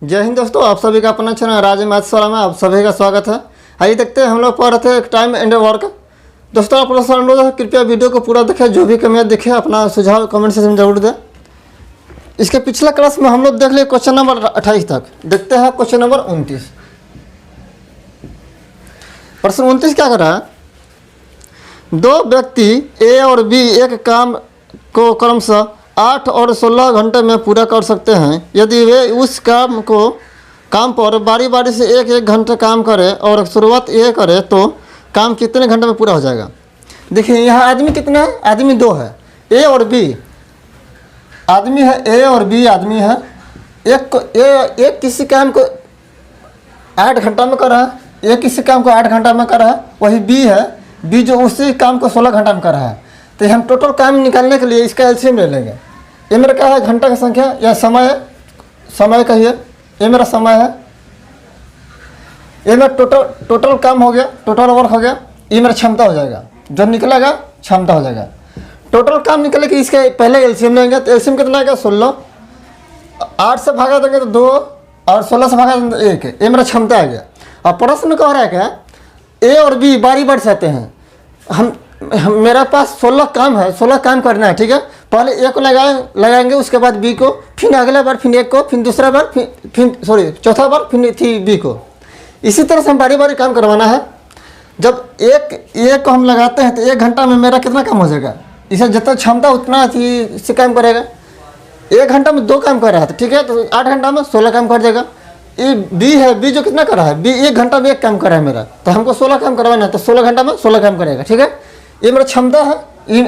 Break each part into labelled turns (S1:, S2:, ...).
S1: जय हिंद दोस्तों, आप सभी का अपना चैनल राज मैथ्स में आप सभी का स्वागत है। आइए देखते हैं हम लोग पढ़ रहे थे टाइम एंड वर्क। दोस्तों आप लोग अनुरोध है कृपया वीडियो को पूरा देखें, जो भी कमियाँ देखें अपना सुझाव कमेंट सेक्शन में जरूर दें। इसके पिछला क्लास में हम लोग देख लिए क्वेश्चन नंबर 28 तक। देखते हैं क्वेश्चन नंबर 29। प्रश्न 29 क्या कर रहा है? दो व्यक्ति ए और बी एक काम को क्रमशः 8 और 16 घंटे में पूरा कर सकते हैं। यदि वे उस काम पर बारी बारी से एक एक घंटे काम करें और शुरुआत ये करें तो काम कितने घंटे में पूरा हो जाएगा? देखिए यहाँ आदमी कितने हैं? आदमी दो है, ए और बी। आदमी है ए और बी आदमी है। एक किसी काम को 8 घंटा में कर रहा है, एक किसी काम को 8 घंटा में कर रहा है। वही बी है, बी जो उसी काम को 16 घंटा में कर रहा है। तो हम टोटल काम निकालने के लिए इसका एलसीएम ले लेंगे। ये मेरा क्या है? घंटा की संख्या या समय कहिए। ये मेरा समय है, ये मेरा टोटल काम हो गया, टोटल वर्क हो गया। ये मेरा क्षमता हो जाएगा, जो निकलेगा क्षमता हो जाएगा। टोटल काम निकले कि इसके पहले एलसीएम लेंगे। तो एलसीएम कितना आएगा? 16। 8 से भागा देंगे तो 2 और 16 से भागा देंगे तो 1। ये मेरा क्षमता आ गया। और प्रश्न कह रहा है क्या? ए और बी बारी बार से आते हैं। हम मेरा पास 16 काम है, 16 काम करना है, ठीक है। पहले ए को लगाएंगे, उसके बाद बी को, फिर अगला बार फिर एक को, फिर दूसरा बार फिर चौथा बार फिर थी बी को। इसी तरह से हम बारी बारी काम करवाना है। जब एक को हम लगाते हैं तो 1 घंटा में मेरा कितना काम हो जाएगा? इसे जितना क्षमता उतना से काम करेगा। 1 घंटा में 2 काम कर रहा था, ठीक है, तो 8 घंटा में 16 काम कर देगा। ये बी है, बी जो कितना कर रहा है? बी 1 घंटा में 1 काम कर रहा है मेरा, तो हमको 16 काम करवाना है, तो 16 घंटा में 16 काम करेगा, ठीक है। ये मेरा क्षमता है। ये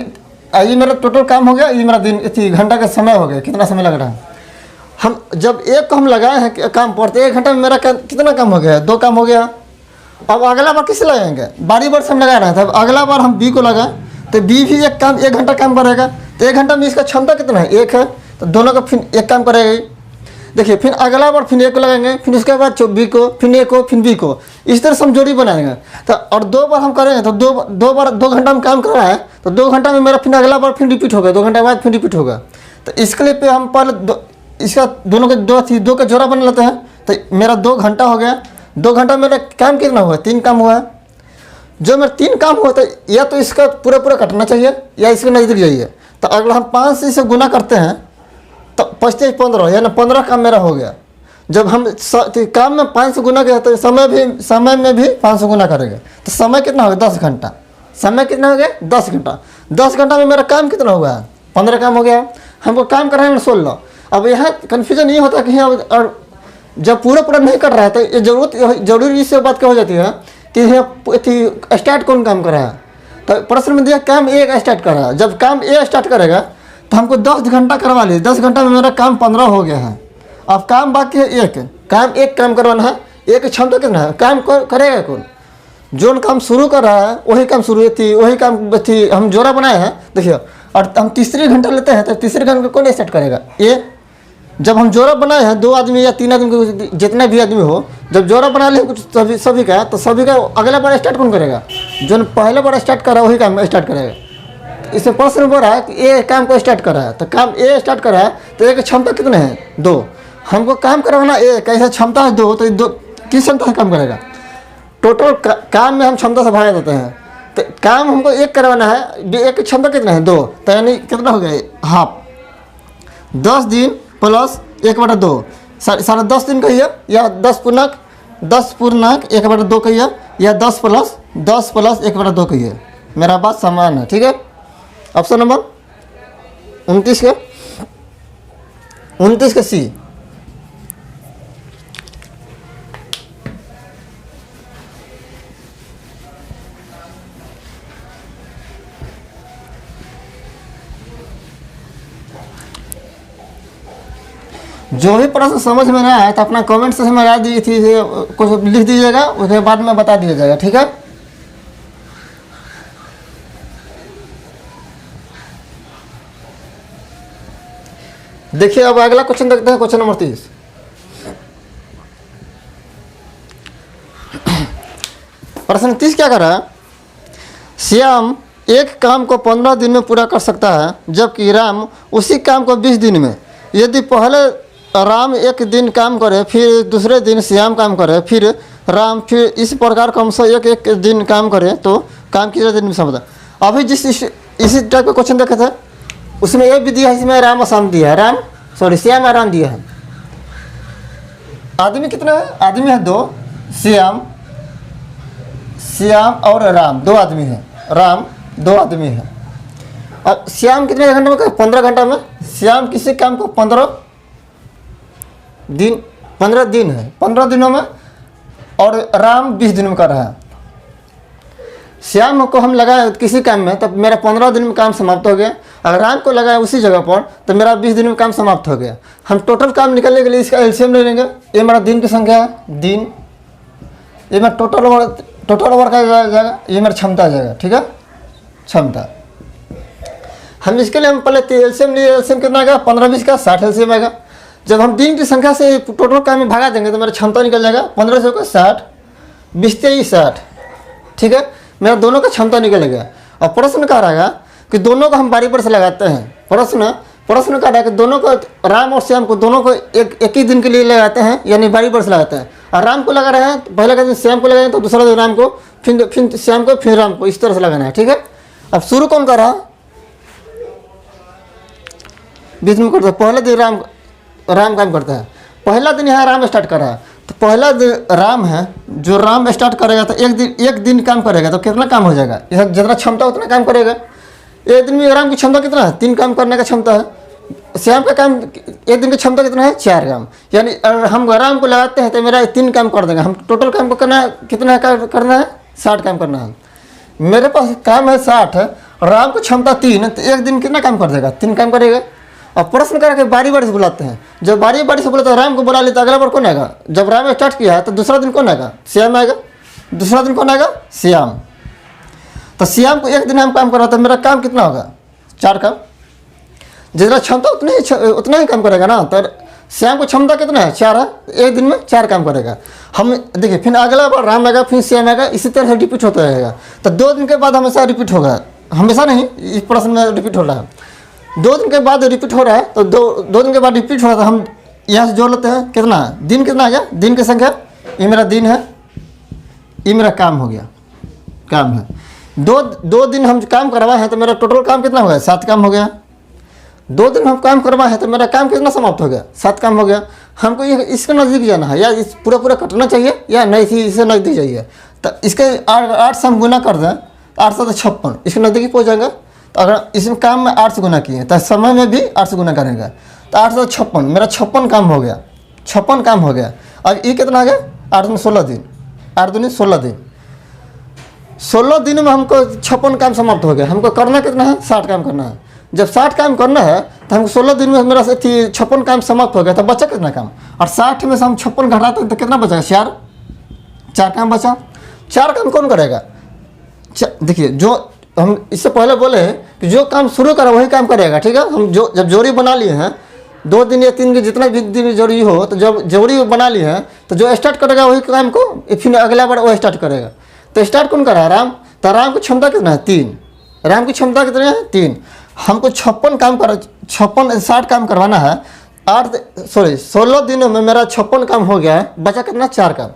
S1: मेरा टोटल काम हो गया। ये मेरा घंटा का समय हो गया, कितना समय लग रहा है। हम जब एक को हम लगाए हैं काम पर, तो 1 घंटा में मेरा कितना काम हो गया? 2 काम हो गया। अब अगला बार किसे लगाएंगे? बारी बार से हम लगा रहे थे। अब अगला बार हम बी को लगाएं तो बी भी 1 घंटा काम करेगा। तो 1 घंटा में इसका क्षमता कितना है? 1 है, तो दोनों का फिर 1 काम करेगा। देखिए फिर अगला बार फिर 1 को लगाएंगे, फिर उसके बाद बी को, फिर ए को, फिर बी को। इस तरह से हम जोड़ी बनाएंगे। तो और 2 बार हम करेंगे तो 2 घंटा में काम कर रहा है, तो 2 घंटा में मेरा फिर अगला बार फिर रिपीट होगा, 2 घंटे बाद फिर रिपीट होगा। तो इसके लिए पे हम पहले इसका दोनों के 2 का जोड़ा बना लेते हैं। तो मेरा 2 घंटा हो गया। 2 घंटा में मेरा काम कितना हुआ? 3 काम हुआ है। जो मेरा 3 काम हुआ तो या तो इसका पूरा कटना चाहिए या इसके नज़दीक जाइए। तो अगर हम 5 से इसे गुना करते हैं तो 5 × 15 यानी 15 काम मेरा हो गया। जब हम काम में 5 से गुना किया तो समय में भी 5 से गुना करेंगे, तो समय कितना हो गया? 10 घंटा। समय कितना हो गया? 10 घंटा। 10 घंटा में मेरा काम कितना हुआ है? 15 काम हो गया। हमको काम कर रहे हैं 16। अब यहाँ कन्फ्यूजन ये होता है कि और जब पूरा नहीं कर रहा है तो ये जरूरी इससे बात क्या हो जाती है कि स्टार्ट कौन काम कर रहा है? तो प्रश्न में दिया काम ए स्टार्ट कर रहा है। जब काम ए स्टार्ट करेगा तो हमको 10 घंटा करवा लीजिए। 10 घंटा में मेरा काम 15 हो गया है। अब काम बाकी है 1 काम करवाना है। एक क्षमता कितना है? काम करेगा कौन? जो काम शुरू कर रहा है वही काम शुरू थी, वही काम थी। हम जोड़ा बनाए हैं, देखिए। और हम तीसरे घंटा लेते हैं तो तीसरे घंटे को कौन स्टार्ट करेगा? ये जब हम जोड़ा बनाए हैं 2 आदमी या 3 आदमी, जितना भी आदमी हो, जब जोड़ा बना ले कुछ सभी का, तो सभी का अगला बार स्टार्ट कौन करेगा? जो पहले बार स्टार्ट कर रहा है वही काम स्टार्ट करेगा। इसमें प्रश्न बोल रहा है कि ए काम को स्टार्ट कर रहा है, तो काम ए स्टार्ट कर रहा है तो एक क्षमता कितने हैं? 2। हमको काम करवाना ए, कैसे क्षमता है 2, तो 2 किस क्षमता से काम करेगा? टोटल काम में हम क्षमता से भागा देते हैं। तो काम हमको 1 करवाना है, 1 की क्षमता कितना है? 2। तो यानी कितना हो गया? हाफ। 10 दिन प्लस 1/2, 10.5 दिन कहिए, या 10 पूर्णांक 1/2 कहिए, या 10 प्लस 1/2 कहिए। मेरा बात समान है, ठीक है। ऑप्शन नंबर 29 के सी। जो भी प्रश्न समझ में ना आए तो अपना कमेंट से समझा दी थी, कुछ लिख दीजिएगा, उसके बाद में बता दिया जाएगा, ठीक है। देखिए अब अगला क्वेश्चन देखते हैं, क्वेश्चन नंबर 30। प्रश्न 30 क्या कर रहा है? श्याम एक काम को 15 दिन में पूरा कर सकता है, जबकि राम उसी काम को 20 दिन में। यदि पहले राम एक दिन काम करे, फिर दूसरे दिन श्याम काम करे, फिर राम, फिर इस प्रकार क्रमशः एक एक दिन काम करे तो काम कितने दिन में समझा। अभी जिस इसी टाइप का क्वेश्चन देखा था उसमें ये भी दिया है, इसमें राम और श्याम दिया है, श्याम और राम दिया है। आदमी कितना है? आदमी है 2, श्याम और राम 2 आदमी है, राम 2 आदमी है। अब श्याम कितने घंटे में करे? 15 घंटा में। श्याम किसी काम को 15 दिन है, 15 दिनों में, और राम 20 दिन में कर रहा है। श्याम को हम लगाए किसी काम में तब मेरा 15 दिन में काम समाप्त हो गया, अगर राम को लगाया उसी जगह पर तो मेरा 20 दिन में काम समाप्त हो गया। हम टोटल काम निकालने के लिए इसका एलसीएम ले लेंगे। ये मेरा दिन की संख्या है, दिन, ये मेरा टोटल वर्क आ जाएगा, ये मेरा क्षमता आ जाएगा, ठीक है, क्षमता। हम इसके लिए हम पहले एलसीएम लिए, एलसीएम कितना आएगा? 15-20 का 60 एलसीएम आएगा। जब हम दिन की संख्या से टोटल काम में भगा देंगे तो मेरा क्षमता निकल जाएगा 15 को 60, 20 60, ठीक है, मेरा दोनों का क्षमता निकलेगा। और प्रश्न कह रहा है कि दोनों को हम बारी पर से लगाते हैं। प्रश्न कह रहा है कि दोनों को, राम और श्याम को दोनों को एक ही दिन के लिए लगाते हैं, यानी बारी पर से लगाते हैं। और राम को लगा रहे हैं तो पहले का दिन श्याम को लगाएंगे तो दूसरा दिन राम को, फिर श्याम को, फिर राम को, इस तरह से लगाना है, ठीक है। अब शुरू कौन कर रहा है? बीच में करता है, पहले दिन राम काम करता है। पहला दिन यहाँ राम स्टार्ट कर रहा है, तो पहला दिन राम है, जो राम स्टार्ट करेगा तो एक दिन काम करेगा तो कितना काम हो जाएगा? यह जितना क्षमता उतना काम करेगा। एक दिन में राम की क्षमता कितना है? 3 काम करने का क्षमता है। श्याम का काम एक दिन की क्षमता कितना है? 4 काम। यानी अगर हम राम को लगाते हैं तो मेरा 3 काम कर देगा। हम टोटल काम को करना है, कितना करना है? 60 काम करना है। मेरे पास काम है 60 है, राम को क्षमता 3 है, तो एक दिन कितना काम कर देगा? 3 काम करेगा। और प्रश्न करके बारी से बुलाते हैं। जब बारी से बुलाते हैं, राम को बुला लेते, अगला बार कौन आएगा? जब राम स्टार्ट किया है तो दूसरा दिन कौन आएगा? श्याम आएगा। दूसरा दिन कौन आएगा? श्याम। तो श्याम को एक दिन हम काम कर रहा था, मेरा काम कितना होगा? 4 काम। जितना क्षमता उतना ही काम करेगा ना। तो श्याम को क्षमता कितना है? 4 है, एक दिन में 4 काम करेगा। हम देखिए, फिर अगला बार राम आएगा, फिर श्याम आएगा, इसी तरह से रिपीट होता रहेगा। तो 2 दिन के बाद हमेशा रिपीट होगा, हमेशा नहीं, इस प्रश्न में रिपीट हो रहा है। 2 दिन के बाद रिपीट हो रहा है, तो दो दिन के बाद रिपीट हो रहा था। हम यहाँ से जोड़ लेते हैं, कितना दिन, कितना आ गया? दिन की संख्या, ये मेरा दिन है, ये मेरा काम हो गया, काम है। 2 दिन हम काम करवाए हैं तो मेरा टोटल काम कितना हो गया? 7 काम हो गया। 2 दिन हम काम करवाए हैं तो मेरा काम कितना समाप्त हो गया? 7 काम हो गया। हमको ये इसके नज़दीक जाना है, या इस पूरा कटना चाहिए या नहीं थी, इससे नज़दीक जाइए। तो इसके 8 से हम गुना कर दें, 8 से 56, इसके नज़दीक पहुँच जाएंगे। तो अगर इसमें काम में 8 से गुना किए तो समय में भी 8 से गुना करेंगे, तो 8 से 56, मेरा 56 काम हो गया, 56 काम हो गया। अब ये कितना आ गया? 8 में 16 दिन, 8 दूनी 16 दिन। 16 दिन में हमको 56 काम समाप्त हो गया। हमको करना कितना है? 60 काम करना है। जब 60 काम करना है तो हमको 16 दिन में मेरा 56 काम समाप्त हो गया, तो बचा कितना काम? और 60 में से हम 56 घटाते हैं तो कितना बचा? 4 काम बचा। 4 काम कौन करेगा? देखिए, जो हम इससे पहले बोले हैं कि जो काम शुरू करा वही काम करेगा, ठीक है। हम जब जोड़ी बना लिए हैं, 2 दिन या 3 दिन जितना भी दिन जोड़ी हो, तो जब जोड़ी बना लिए हैं तो जो स्टार्ट करेगा वही काम को फिर अगला बार वो स्टार्ट करेगा। तो स्टार्ट कौन करा? राम। तो राम की क्षमता कितना है? 3। राम की क्षमता कितना है? 3। हमको 60 काम करवाना है। 16 दिनों में मेरा 56 काम हो गया है, बचा कितना? 4 काम।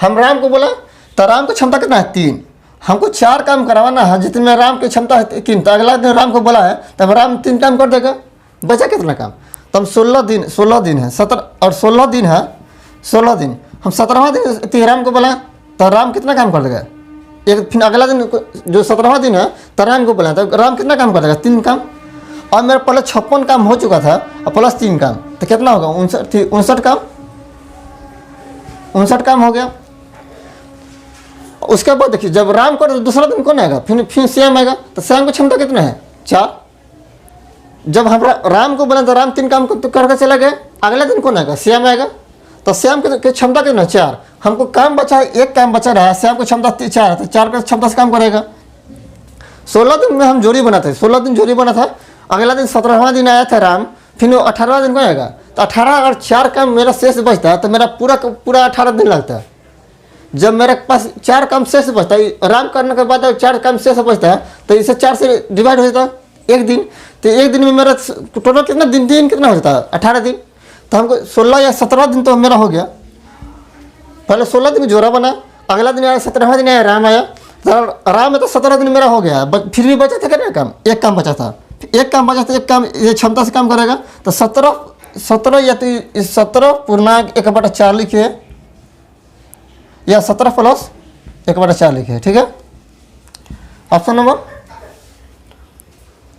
S1: हम राम को बोला तो राम की क्षमता कितना है? 3। हमको 4 काम करवाना है, जितने राम की क्षमता है 3। तो अगला दिन राम को बोला है तब राम 3 काम कर देगा, बचा कितना काम? तो हम 16 दिन है, 17 और 16 दिन है, 16 दिन। हम 17वां दिन राम को बोला तो राम कितना काम कर देगा? एक। फिर अगला दिन जो 17वां दिन है तो राम को बोला तो राम कितना काम कर देगा? 3 काम। और मेरा पहले 56 काम हो चुका था और प्लस 3 काम, तो कितना होगा? 59 काम। 59 काम हो गया। उसके बाद देखिए, जब राम कर तो दूसरा दिन कौन आएगा? फिर श्याम आएगा। तो श्याम की क्षमता कितना है? 4। जब हम राम को बोला तो राम 3 काम तो करके चला गया, अगला दिन कौन आएगा? श्याम आएगा। तो श्याम की क्षमता कितना है? 4। हमको काम बचा है, 1 काम बचा रहा है, श्याम की क्षमता 4 है, तो 4 की क्षमता से काम करेगा। 16 दिन में हम जोड़ी बनाते हैं, 16 दिन जोड़ी बना था। अगला दिन 17वां दिन आया था राम, फिर 18वां दिन कौन आएगा? तो 18 और 4 काम मेरा शेष बचता है, तो मेरा पूरा 18 दिन लगता है। जब मेरे पास 4 काम शेष बचता है, राम करने के बाद 4 काम शेष बचता है, तो इसे 4 से डिवाइड हो जाता है 1 दिन। तो 1 दिन में मेरा टोटल कितना दिन कितना हो जाता है? 18 दिन। तो हमको 16 या 17 दिन तो मेरा हो गया। पहले 16 दिन जोरा बना, अगला दिन आया 17वां दिन आया राम आया, तो राम में तो 17 दिन मेरा हो गया। फिर भी बचा था क्या काम, एक काम बचा था, एक काम बचा था, एक काम ये क्षमता से काम करेगा। तो 17 या तो 17 पूर्णांक 1/4 लिखिए या 17 प्लस 1/4 लिखिए, ठीक है। ऑप्शन नंबर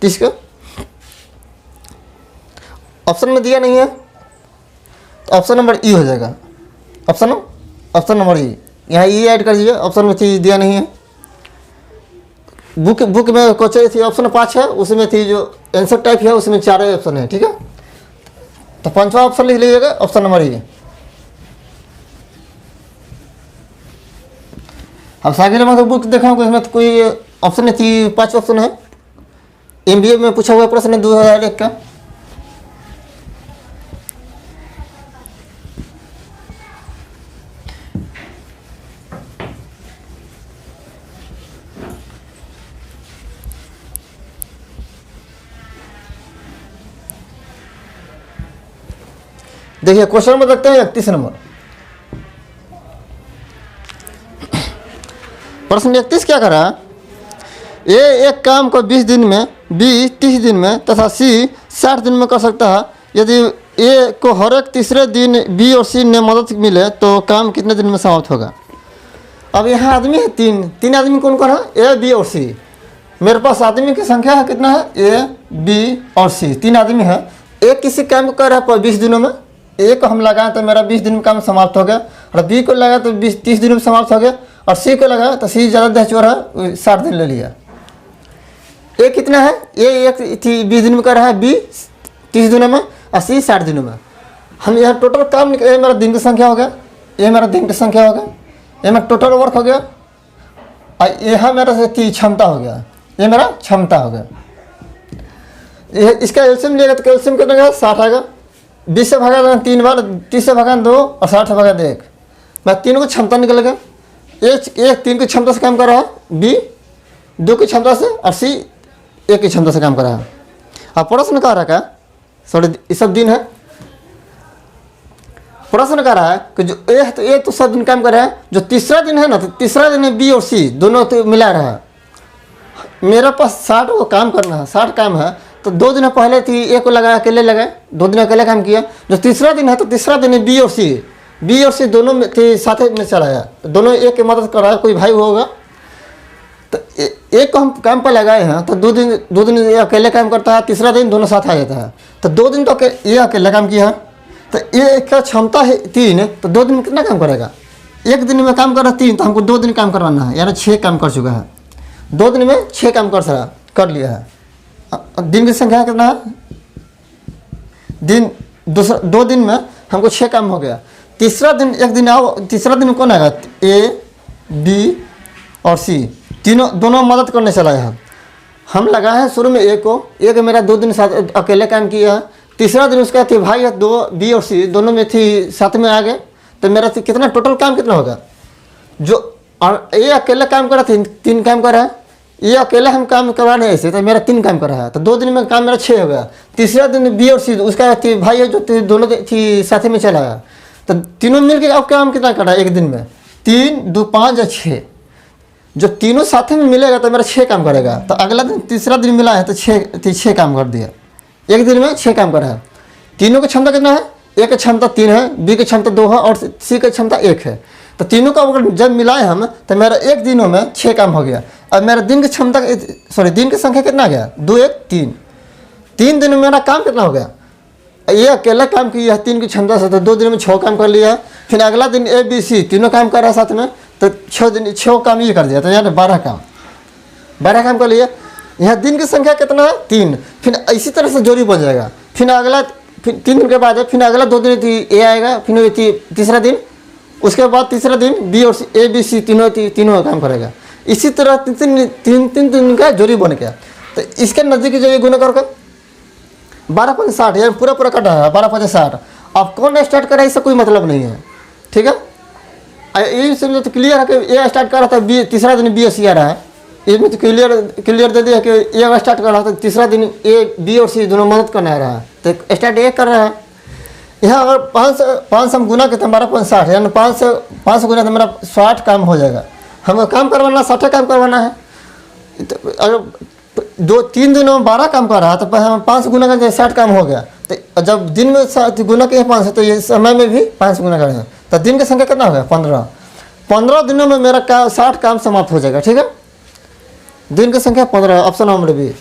S1: 30 का ऑप्शन में दिया नहीं है तो ऑप्शन नंबर ई हो जाएगा। ऑप्शन नंबर ई, यहाँ ई ऐड कर दीजिए, ऑप्शन में चीज दिया नहीं है। बुक में क्वेश्चन थी ऑप्शन 5 है, उसमें थी जो आंसर टाइप है उसमें 4 ऑप्शन है, ठीक है। तो 5वां ऑप्शन लिख लीजिएगा, ऑप्शन नंबर ई। अब सागिर में तो बुक देखा होगा, इसमें तो कोई ऑप्शन नहीं थी, 5 ऑप्शन है। MBA में पूछा हुआ प्रश्न 2001 का। देखिए क्वेश्चन में देखते हैं 31 नंबर। प्रश्न 31 क्या करा, ए एक काम को 20 दिन में, बी 30 दिन में तथा सी 60 दिन में कर सकता है। यदि ए को हर एक तीसरे दिन बी और सी ने मदद मिले तो काम कितने दिन में समाप्त होगा। अब यहाँ आदमी है तीन आदमी कौन कौन है, ए बी और सी। मेरे पास आदमी की संख्या है कितना है, ए बी और सी, 3 आदमी है। एक किसी काम को कर रहा है 20 दिनों में, ए को हम लगाएं तो मेरा 20 दिन में काम समाप्त हो गया, और बी को लगा तो 30 दिन में समाप्त हो गया, और सी को लगा तो सी ज़्यादा दहचोर है 60 दिन ले लिया। ए कितना है, ए 20 दिन में कर रहा है, बी 30 दिनों में और सी 60 दिनों में। हम यहाँ टोटल काम, ये मेरा दिन की संख्या हो गया, ये मेरा दिन की संख्या हो गया, ये मेरा टोटल वर्क हो गया, और यहाँ मेरा क्षमता हो गया, ये मेरा क्षमता हो गया। इसका एल्सियम लिएगा तो एल्सियम कितना आएगा, 60 आएगा। 20 से भागा 3 बार, 30 से भागा 2 और 60 से भागा 1, मैं तीनों को क्षमता निकल गया। एक 3 की क्षमता से काम कर रहा है, बी 2 की क्षमता से, और सी 1 की क्षमता से काम कर रहा है। अब प्रश्न कह रहा है, सॉरी ये सब दिन है, प्रश्न कह रहा है कि जो ए है तो ए तो सब दिन काम कर रहा है, जो तीसरा दिन है ना, तो तीसरा दिन में बी और सी दोनों तो मिला रहा है। मेरे पास 60 को काम करना है, 60 काम है, तो 2 दिन पहले थी ए को लगाया, अकेले लगाए, 2 दिन अकेले काम किया। जो तीसरा दिन है तो तीसरा दिन में बी और सी दोनों में थी, साथ में चलाया, दोनों एक की मदद कर रहा है, कोई भाई होगा तो एक को हम काम पर लगाए हैं, तो 2 दिन ये अकेले काम करता है, तीसरा दिन दोनों साथ आ जाता है। तो 2 दिन तो ये अकेले काम किया है, तो ये का क्षमता है 3, तो 2 दिन में कितना काम करेगा, 1 दिन में काम कर रहा है 3, तो हमको 2 दिन काम करवाना है, यानी 6 काम कर चुका है। 2 दिन में 6 काम कर लिया है। दिन की संख्या कितना है, दिन 2 दिन में हमको 6 काम हो गया। तीसरा दिन, एक दिन आओ, तीसरा दिन कौन आएगा, ए बी और सी दोनों मदद करने चला है। हम लगाए हैं शुरू में ए को, एक मेरा 2 दिन साथ अकेले काम किया है, तीसरा दिन उसका थी भाई है, 2 बी और सी दोनों में थी, साथ में आ गए, तो मेरा कितना टोटल काम कितना होगा। जो और ये अकेले काम कर रहा था, 3 काम कर रहा है, ये अकेले हम काम करवा रहे ऐसे, तो मेरा 3 काम कर रहा है, तो 2 दिन में काम मेरा 6 हो गया। तीसरा दिन बी और सी उसका भाई है, जो दोनों थी साथ में चला गया, तो तीनों मिलकर अब काम कितना कर रहा है एक दिन में, 3, 2, 5 या 6। जो तीनों साथ में मिलेगा तो मेरा 6 काम करेगा। तो अगला दिन तीसरा दिन मिला है तो 6 काम कर दिया, एक दिन में 6 काम कर रहा है। तीनों की क्षमता कितना है, ए की क्षमता 3 है, बी की क्षमता 2 है और सी की क्षमता 1 है। तो तीनों का अगर जब मिलाए हम तो मेरा एक दिनों में 6 काम हो गया। अब मेरा दिन की क्षमता, सॉरी दिन की संख्या कितना आ गया, 2, 1, 3। 3 दिन में मेरा काम कितना हो गया, ये अकेला काम किया है 3 की क्षमता से, तो 2 दिन में 6 काम कर लिया। फिर अगला दिन ए बी सी तीनों काम कर रहा है साथ में, तो 6 काम ये कर दिया, तो यानी 12 काम कर लिया। यहाँ दिन की संख्या कितना है, 3। फिर इसी तरह से जोड़ी बन जाएगा। फिर 3 दिन के बाद फिर अगला 2 दिन ए आएगा, फिर तीसरा दिन, उसके बाद तीसरा दिन बी और ए बी सी तीनों काम करेगा। इसी तरह 3 दिन का जोड़ी बन गया। तो इसके नज़दीकी जो गुना करके 12 × 60 यानी पूरा कटा है, 12 × 60। अब कौन स्टार्ट करा इससे कोई मतलब नहीं है, ठीक है। ये समझो तो क्लियर है कि ए स्टार्ट कर रहा था, बी तीसरा दिन बी और सी आ रहा है, इसमें तो क्लियर दे दिया कि ए स्टार्ट कर रहा था, तीसरा दिन ए बी और सी दोनों मदद करने आ रहा है, तो स्टार्ट ए कर रहा है। यहाँ अगर 5 हम गुना के तो हमारा 60 यानी 5 गुना तो मेरा 60 काम हो जाएगा। हमें काम करवाना 60 काम करवाना है। तो अगर 2-3 दिनों में 12 काम कर रहा है तो हम 5 गुना का 60 काम हो गया। तो जब दिन में 7 गुना के 5 तो ये समय में भी 5 गुना करेंगे तो दिन की संख्या कितना हो गया 15 दिनों में मेरा 60 काम समाप्त हो जाएगा। ठीक है, दिन की संख्या 15, ऑप्शन नंबर बी।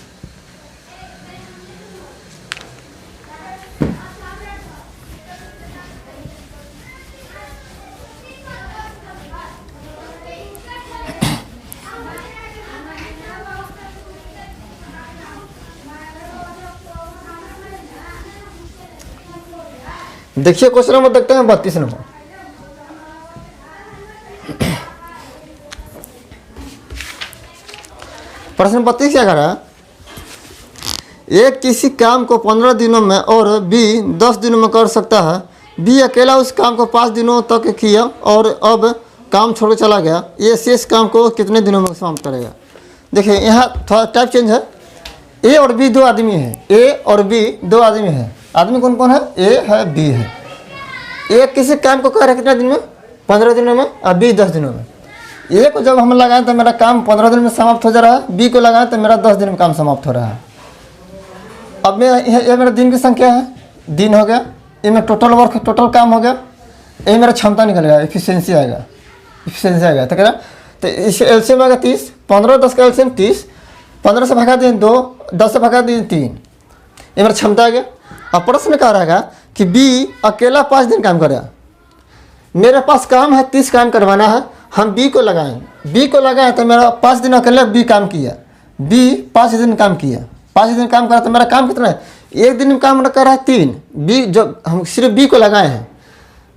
S1: देखिए क्वेश्चन नंबर देखते हैं 32 नंबर। प्रश्न 32 क्या कर रहा है? ए किसी काम को 15 दिनों में और बी 10 दिनों में कर सकता है। बी अकेला उस काम को 5 दिनों तक किया और अब काम छोड़ चला गया। ये शेष काम को कितने दिनों में समाप्त करेगा? देखिए यहाँ थोड़ा टाइप चेंज है। ए और बी 2 आदमी हैं। ए और बी 2 आदमी हैं। आदमी कौन कौन है? ए है, बी है। ए किसी काम को कर रहा है कितने दिन में? 15 दिनों में, और बी 10 दिनों में। ए को जब हम लगाएं तो मेरा काम 15 दिन में समाप्त हो जा रहा है। बी को लगाएं तो मेरा 10 दिन में काम समाप्त हो रहा है। अब ये मेरा दिन की संख्या है, दिन हो गया। ये मेरा टोटल वर्क, टोटल काम हो गया। ये मेरा क्षमता निकलेगा, एफिशिएंसी आएगा, तो कह रहा तो इस एलसीएम आएगा 30। 15 10 का एलसीएम 30। 15 से भगा दें 2, 10 से भगा दें 3। ये मेरा क्षमता आ गया। अब प्रश्न कह रहा है कि बी अकेला 5 दिन काम करेगा। मेरे पास काम है 30 काम करवाना है। हम बी को लगाएं। बी को लगाएं तो मेरा 5 दिन अकेले बी काम किया। बी 5 दिन काम किया। 5 दिन काम करा तो मेरा काम कितना है? 1 दिन में काम कर रहा है 3। बी जो हम सिर्फ बी को लगाए हैं,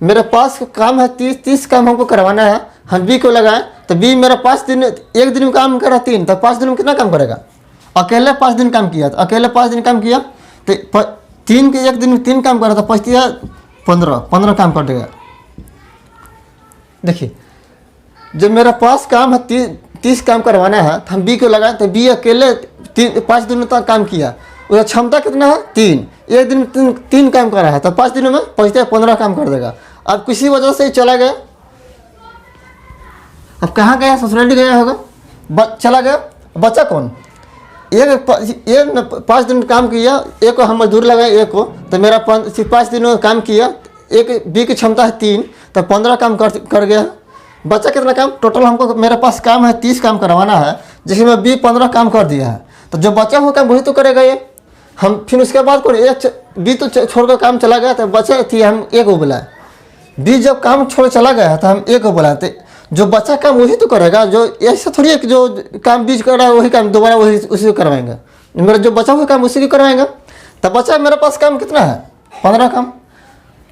S1: मेरे पास काम है 30 काम हमको करवाना है। हम बी को लगाएं तो बी मेरा 5 दिन, 1 दिन में काम कर रहा है 3, तो 5 दिन में कितना काम करेगा? अकेले 5 दिन काम किया, तो अकेले 5 दिन काम किया तो 3 के 1 दिन में 3 काम कर रहा था, 15 काम कर देगा। देखिए जब मेरा पास काम है 30 काम करवाना है तो हम बी को लगाएं तो बी अकेले 5 दिनों तक काम किया। उसका क्षमता कितना है? 3। 1 दिन में 3 काम कर रहा है तो 5 दिनों में पहुँचते 15 काम कर देगा। अब किसी वजह से चला गया। अब कहाँ गया? ससुराली गया होगा, चला गया। बच्चा कौन? एक 5 दिन काम किया, एक को हम मजदूर लगाए, एक को तो मेरा 5 दिनों में काम किया। एक बी की क्षमता है 3, तो 15 काम कर गया। बच्चा कितना काम? टोटल हमको मेरे पास काम है 30 काम करवाना है, जिसमें बी 15 काम कर दिया है। तो जो बच्चा हुआ काम वही तो करेगा ये। हम फिर उसके बाद कौन? बी तो छोड़कर काम चला गया तो बच्चा थी, हम एक को बुलाए। बी जब काम छोड़ चला गया तो हम एक को बुलाते। जो बच्चा काम वही तो करेगा। जो ऐसा थोड़ी है कि जो काम बीच कर रहा है वही काम दोबारा वही उसी को करवाएंगे। मेरा जो बचा हुआ काम उसी को करवाएंगे। तब बच्चा मेरे पास काम कितना है? 15 काम।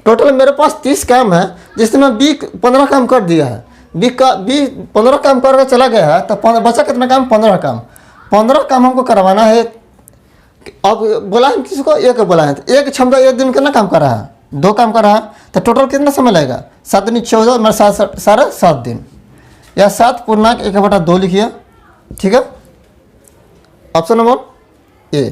S1: टोटल मेरे पास 30 काम है, जिसमें बी 15 काम कर दिया है। बी 15 काम करके चला गया है तो बचा कितना काम? 15 काम। 15 काम हमको करवाना है। अब बोला है किसी को? एक बोला है। तो एक क्षमता 1 दिन कितना काम कर रहा है? 2 काम कर रहा है। तो टोटल कितना समय लगेगा? 7 दिन 14, मेरा 7 दिन, या 7 पूर्णांक 1/2 लिखिए। ठीक है, ऑप्शन नंबर ए।